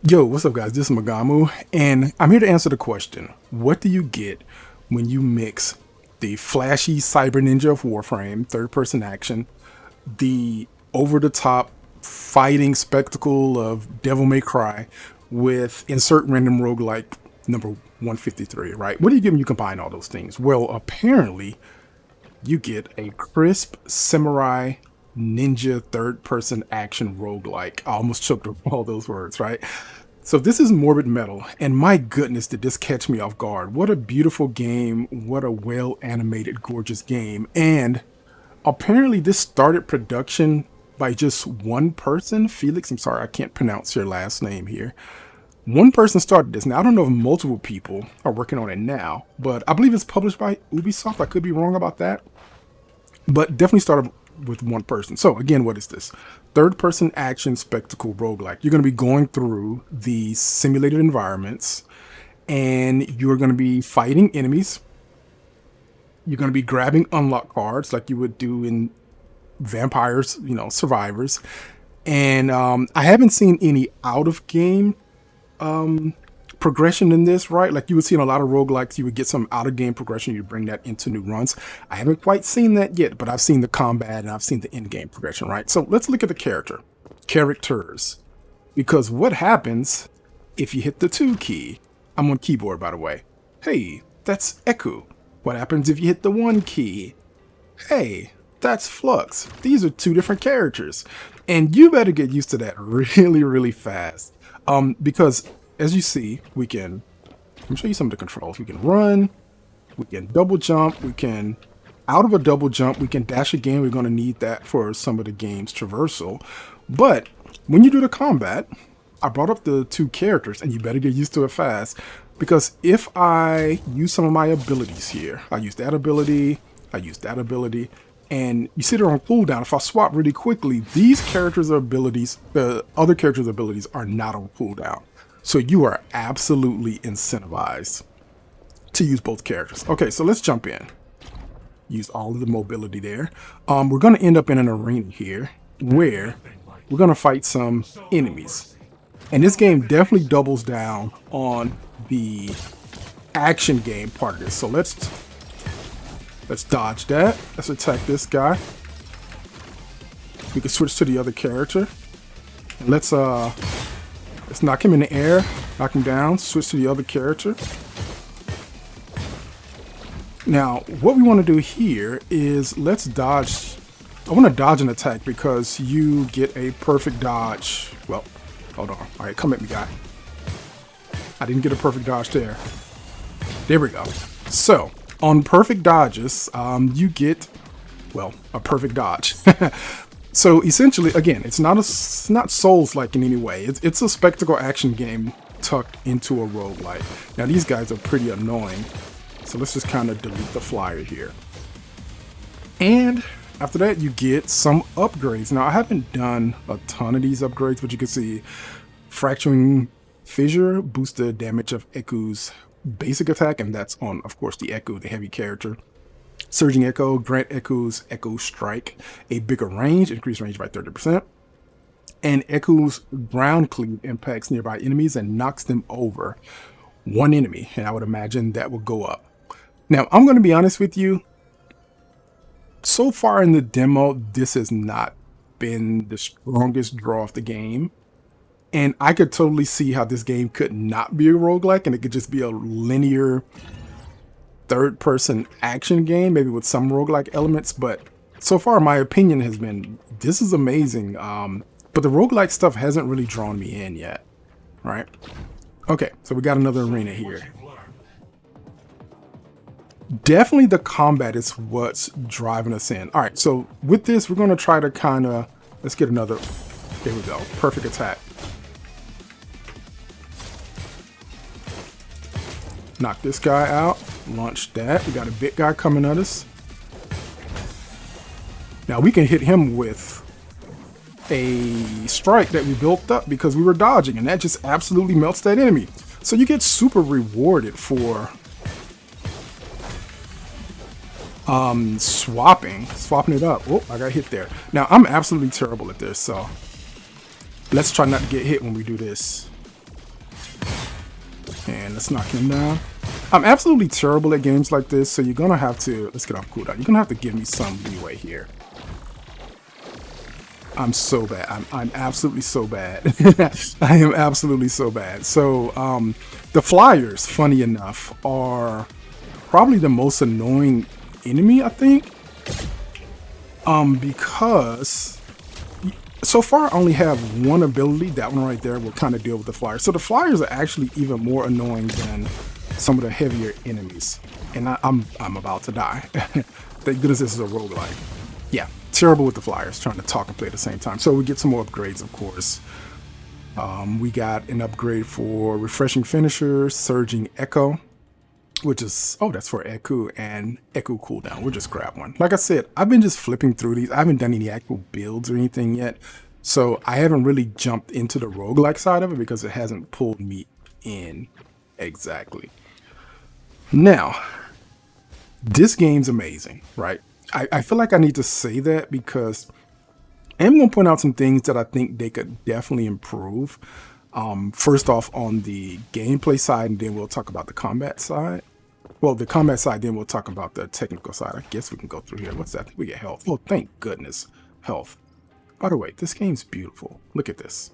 Yo, what's up, guys? This is Magamu, and I'm here to answer the question: what do you get when you mix the flashy cyber ninja of Warframe, third-person action, the over-the-top fighting spectacle of Devil May Cry, with insert random roguelike number 153? Right? What do you get when you combine all those things? Well, apparently, you get a crisp samurai ninja third-person action roguelike. I almost choked up all those words, right? So this is Morbid Metal, and my goodness, did this catch me off guard. What a beautiful game, what a well-animated, gorgeous game. And apparently this started production by just one person. Felix, I'm sorry, I can't pronounce your last name here. One person started this. Now, I don't know if multiple people are working on it now, but I believe it's published by Ubisoft. I could be wrong about that, but definitely started with one person. So again, what is this? Third person action spectacle roguelike. You're going to be going through the simulated environments and you're going to be fighting enemies. You're going to be grabbing unlock cards like you would do in Vampires, Survivors. And I haven't seen any out of game progression in this, right? Like you would see in a lot of roguelikes, you would get some out of game progression, you bring that into new runs. I haven't quite seen that yet, but I've seen the combat and I've seen the in game progression, right? So let's look at the characters, because what happens if you hit the 2 key? I'm on keyboard, by the way. Hey, that's Echo. What happens if you hit the 1 key? Hey, that's Flux. These are 2 different characters, and you better get used to that really, really fast. Because as you see, let me show you some of the controls. We can run, we can double jump, out of a double jump, we can dash again. We're going to need that for some of the game's traversal. But when you do the combat, I brought up the 2 characters, and you better get used to it fast. Because if I use some of my abilities here, I use that ability, and you see they're on cooldown. If I swap really quickly, these characters' abilities, the other characters' abilities are not on cooldown. So you are absolutely incentivized to use both characters. Okay, so let's jump in. Use all of the mobility there. We're going to end up in an arena here where we're going to fight some enemies. And this game definitely doubles down on the action game part of this. So let's dodge that. Let's attack this guy. We can switch to the other character. And let's knock him in the air, knock him down, switch to the other character. Now, what we want to do here is let's dodge. I want to dodge an attack because you get a perfect dodge. Well, hold on. All right, come at me, guy. I didn't get a perfect dodge there. There we go. So, on perfect dodges, you get, well, a perfect dodge. So essentially, again, it's not Souls-like in any way. It's a spectacle action game tucked into a roguelite. Now these guys are pretty annoying, so let's just kind of delete the flyer here. And after that, you get some upgrades. Now I haven't done a ton of these upgrades, but you can see Fracturing Fissure boosts the damage of Eku's basic attack, and that's on, of course, the Echo, the heavy character. Surging Echo grant Echo's Echo Strike a bigger range, increased range by 30%. And Echo's ground cleave impacts nearby enemies and knocks them over one enemy. And I would imagine that will go up. Now, I'm going to be honest with you. So far in the demo, this has not been the strongest draw of the game. And I could totally see how this game could not be a roguelike and it could just be a linear third-person action game, maybe with some roguelike elements, but so far my opinion has been this is amazing, but the roguelike stuff hasn't really drawn me in yet, right? Okay, so we got another arena here. Definitely the combat is what's driving us in. All right, so with this, we're going to try to let's get another, there we go, perfect attack. Knock this guy out, launch that. We got a big guy coming at us. Now we can hit him with a strike that we built up because we were dodging, and that just absolutely melts that enemy. So you get super rewarded for swapping it up. Oh, I got hit there. Now I'm absolutely terrible at this, so let's try not to get hit when we do this. And let's knock him down. I'm absolutely terrible at games like this, so you're gonna have to, let's get off cooldown. You're gonna have to give me some leeway here. I'm so bad. I'm absolutely so bad. I am absolutely so bad. So the flyers, funny enough, are probably the most annoying enemy, I think. Because so far I only have one ability. That one right there will kind of deal with the flyers. So the flyers are actually even more annoying than some of the heavier enemies. And I'm about to die. Thank goodness this is a roguelike. Yeah, terrible with the flyers, trying to talk and play at the same time. So we get some more upgrades, of course. We got an upgrade for Refreshing Finisher, Surging Echo, which is, oh, that's for Echo and Echo cooldown. We'll just grab one. Like I said, I've been just flipping through these. I haven't done any actual builds or anything yet. So I haven't really jumped into the roguelike side of it because it hasn't pulled me in exactly. Now, this game's amazing, right? I feel like I need to say that because I'm going to point out some things that I think they could definitely improve. First off, on the gameplay side, and then we'll talk about the combat side. Well, the combat side, then we'll talk about the technical side. I guess we can go through here. What's that? We get health. Oh, thank goodness. Health. By the way, this game's beautiful. Look at this.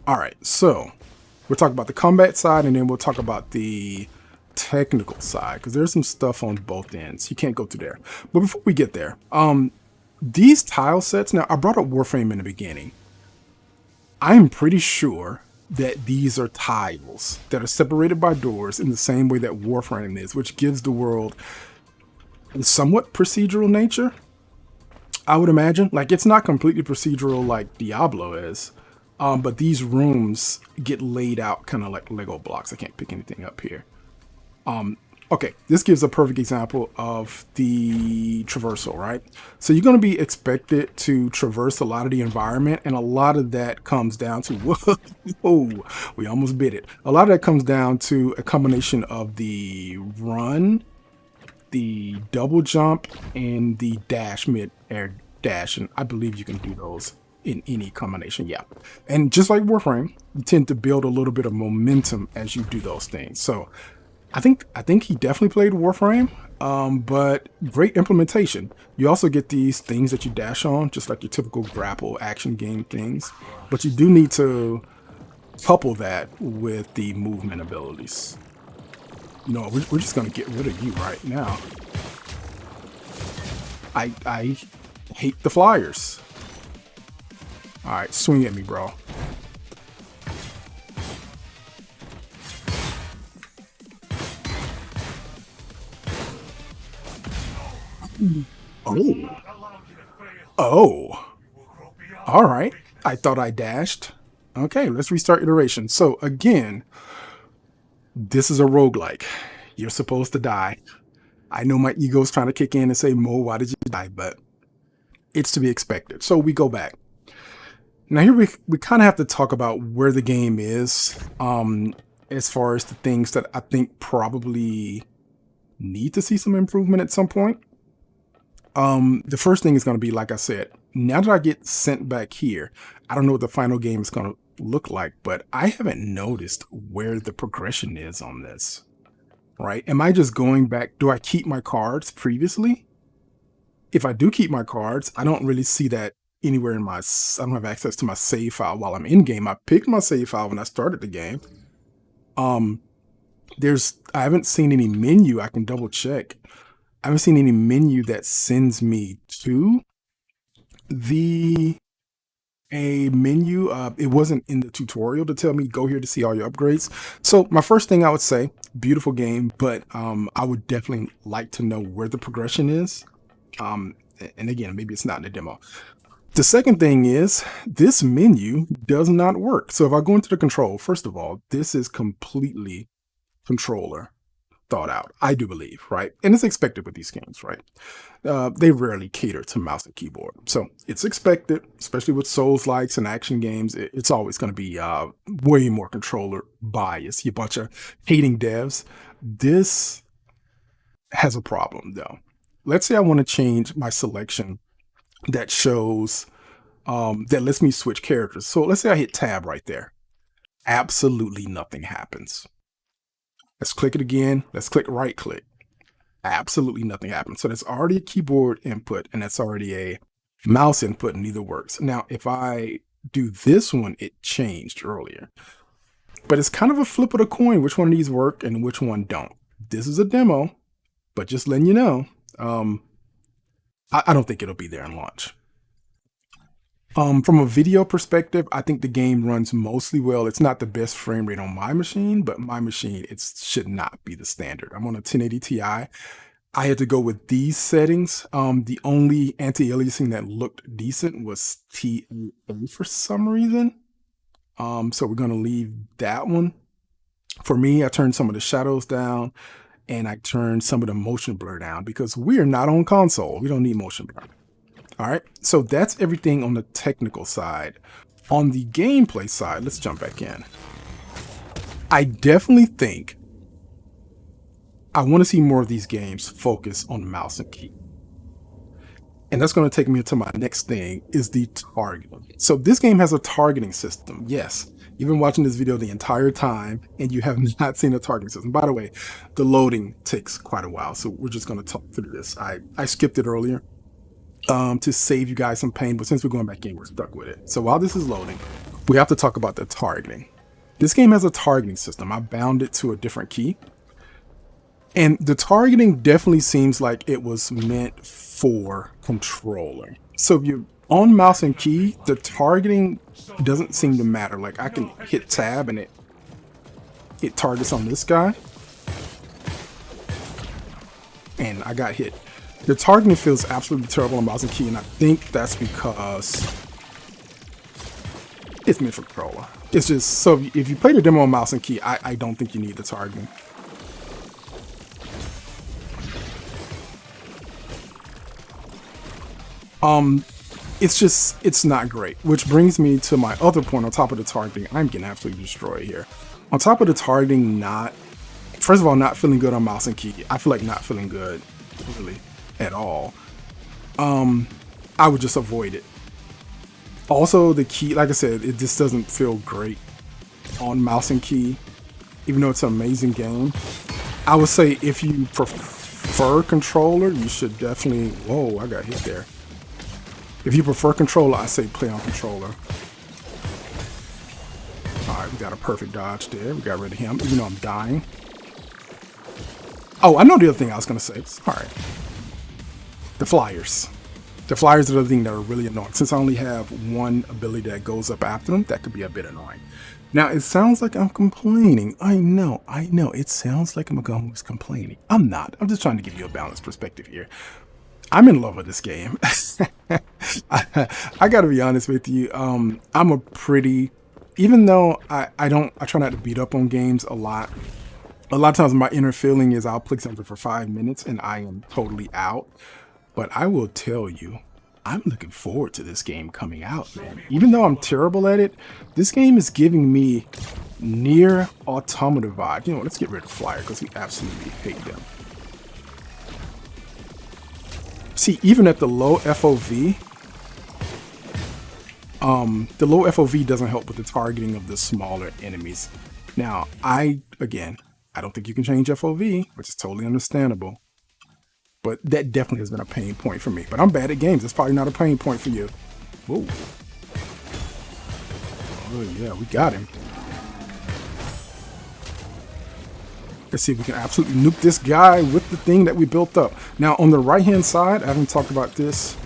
All right, so we'll talk about the combat side, and then we'll talk about the technical side, because there's some stuff on both ends. You can't go through there. But before we get there, these tile sets, now I brought up Warframe in the beginning. I'm pretty sure that these are tiles that are separated by doors in the same way that Warframe is, which gives the world a somewhat procedural nature, I would imagine. Like, it's not completely procedural like Diablo is, but these rooms get laid out kind of like Lego blocks. I can't pick anything up here. Okay, this gives a perfect example of the traversal, right? So you're going to be expected to traverse a lot of the environment, and a lot of that comes down to, whoa, we almost bit it. A lot of that comes down to a combination of the run, the double jump, and the dash, mid-air dash, and I believe you can do those in any combination, yeah. And just like Warframe, you tend to build a little bit of momentum as you do those things. So I think he definitely played Warframe, but great implementation. You also get these things that you dash on, just like your typical grapple action game things. But you do need to couple that with the movement abilities. You know, we're just going to get rid of you right now. I hate the flyers. All right, swing at me, bro. Oh. Oh. All right. I thought I dashed. Okay, let's restart iteration. So again, this is a roguelike. You're supposed to die. I know my ego's trying to kick in and say, Mo, why did you die? But it's to be expected. So we go back. Now here we kind of have to talk about where the game is, as far as the things that I think probably need to see some improvement at some point. The first thing is going to be, like I said, now that I get sent back here, I don't know what the final game is going to look like, but I haven't noticed where the progression is on this, right? Am I just going back? Do I keep my cards previously? If I do keep my cards, I don't really see that anywhere in my, I don't have access to my save file while I'm in game. I picked my save file when I started the game. I haven't seen any menu. I can double check. I haven't seen any menu that sends me to a menu. It wasn't in the tutorial to tell me go here to see all your upgrades. So my first thing I would say, beautiful game, but I would definitely like to know where the progression is. And again, maybe it's not in the demo. The second thing is this menu does not work. So if I go into the control, first of all, this is completely controller thought out, I do believe, right? And it's expected with these games, right? They rarely cater to mouse and keyboard. So it's expected, especially with Souls-likes and action games, it's always going to be way more controller bias. You bunch of hating devs. This has a problem though. Let's say I want to change my selection that shows, that lets me switch characters. So let's say I hit tab right there. Absolutely nothing happens. Let's click it again. Let's click right click. Absolutely nothing happens. So that's already a keyboard input and that's already a mouse input, and neither works. Now, if I do this one, it changed earlier. But it's kind of a flip of the coin which one of these work and which one don't. This is a demo, but just letting you know, I don't think it'll be there in launch. From a video perspective, I think the game runs mostly well. It's not the best frame rate on my machine, but my machine, it should not be the standard. I'm on a 1080 Ti. I had to go with these settings. The only anti-aliasing that looked decent was TAA for some reason. So we're gonna leave that one. For me, I turned some of the shadows down and I turned some of the motion blur down because we're not on console. We don't need motion blur. All right, so that's everything on the technical side. On the gameplay side, let's jump back in. I definitely think I want to see more of these games focus on mouse and key. And that's going to take me to my next thing, is the targeting. So this game has a targeting system. Yes, you've been watching this video the entire time and you have not seen a targeting system. By the way, the loading takes quite a while, so we're just going to talk through this. I skipped it earlier to save you guys some pain, but since we're going back in, we're stuck with it. So while this is loading, we have to talk about the targeting. This game has a targeting system. I bound it to a different key. And the targeting definitely seems like it was meant for controller. So if you're on mouse and key, the targeting doesn't seem to matter. Like I can hit tab and it targets on this guy. And I got hit. The targeting feels absolutely terrible on mouse and key, and I think that's because it's meant for controller. It's just, so if you play the demo on mouse and key, I don't think you need the targeting. It's not great, which brings me to my other point. On top of the targeting, I'm getting absolutely destroyed here. On top of the targeting, first of all, not feeling good on mouse and key. I feel like not feeling good, really, at all. I would just avoid it. Also, the key, like I said, it just doesn't feel great on mouse and key, even though it's an amazing game. I would say if you prefer controller, you should definitely, whoa, I got hit there. If you prefer controller, I say play on controller. All right, we got a perfect dodge there. We got rid of him, even though I'm dying. Oh, I know the other thing I was gonna say. All right, the flyers. The flyers are the thing that are really annoying. Since I only have one ability that goes up after them, that could be a bit annoying. Now, it sounds like I'm complaining. I know. It sounds like I'm always complaining. I'm not. I'm just trying to give you a balanced perspective here. I'm in love with this game. I gotta be honest with you. I'm a pretty, even though I try not to beat up on games a lot. A lot of times my inner feeling is I'll play something for 5 minutes and I am totally out. But I will tell you, I'm looking forward to this game coming out, man. Even though I'm terrible at it, this game is giving me near automata vibe. You know, let's get rid of Flyer because we absolutely hate them. See, even at the low FOV, the low FOV doesn't help with the targeting of the smaller enemies. Now, again, I don't think you can change FOV, which is totally understandable. But that definitely has been a pain point for me. But I'm bad at games. It's probably not a pain point for you. Whoa. Oh, yeah, we got him. Let's see if we can absolutely nuke this guy with the thing that we built up. Now, on the right-hand side, I haven't talked about this,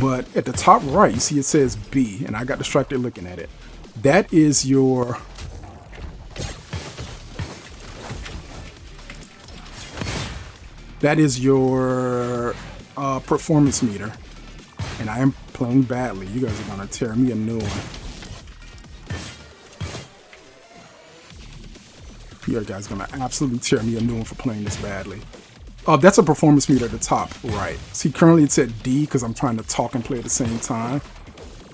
but at the top right, you see it says B, and I got distracted looking at it. That is your... That is your performance meter. And I am playing badly. You guys are gonna tear me a new one. You guys are gonna absolutely tear me a new one for playing this badly. That's a performance meter at the top, right. See, currently it's at D because I'm trying to talk and play at the same time.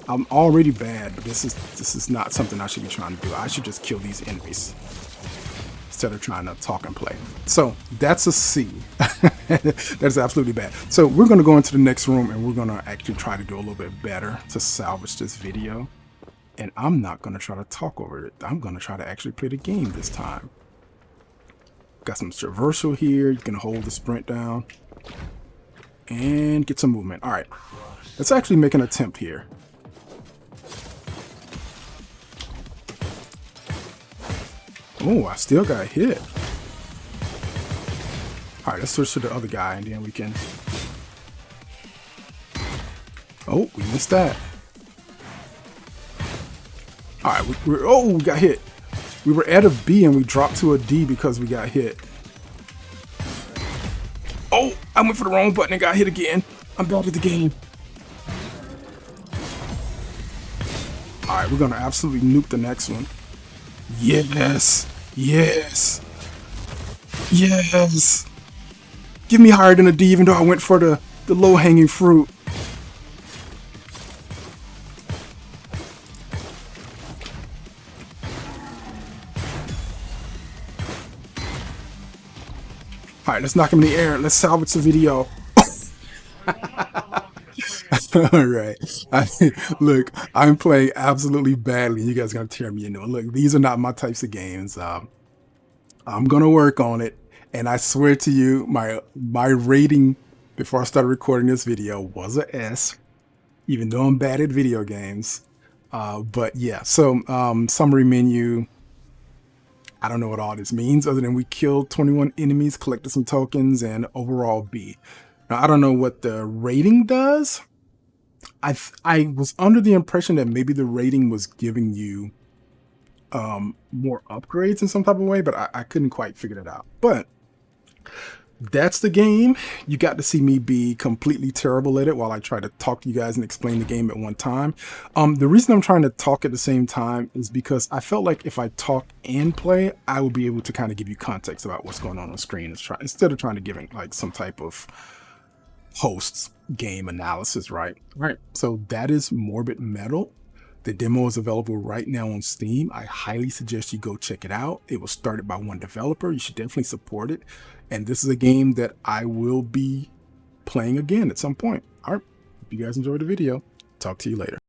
I'm already bad, but this is not something I should be trying to do. I should just kill these enemies instead of trying to talk and play. So that's a C. That's absolutely bad. So we're going to go into the next room and we're going to actually try to do a little bit better to salvage this video. And I'm not going to try to talk over it. I'm going to try to actually play the game this time. Got some traversal here. You can hold the sprint down and get some movement. All right, let's actually make an attempt here. Oh, I still got hit. All right, let's switch to the other guy, and then we can... Oh, we missed that. All right, we got hit. We were at a B and we dropped to a D because we got hit. Oh, I went for the wrong button and got hit again. I'm bad at the game. All right, we're gonna absolutely nuke the next one. Yes, yes, yes. Give me higher than a D, even though I went for the low-hanging fruit. All right, let's knock him in the air. Let's salvage the video. All right. Look, I'm playing absolutely badly. You guys are going to tear me into it. Look, these are not my types of games. I'm going to work on it. And I swear to you, my rating before I started recording this video was a S, even though I'm bad at video games. But yeah, so summary menu. I don't know what all this means other than we killed 21 enemies, collected some tokens, and overall B. Now, I don't know what the rating does. I was under the impression that maybe the rating was giving you more upgrades in some type of way, but I couldn't quite figure that out. But that's the game. You got to see me be completely terrible at it while I try to talk to you guys and explain the game at one time. The reason I'm trying to talk at the same time is because I felt like if I talk and play, I would be able to kind of give you context about what's going on screen instead of trying to give it like some type of hosts game analysis, right? All right. So that is Morbid Metal. The demo is available right now on Steam. I highly suggest you go check it out. It was started by one developer. You should definitely support it. And this is a game that I will be playing again at some point. All right. Hope you guys enjoyed the video. Talk to you later.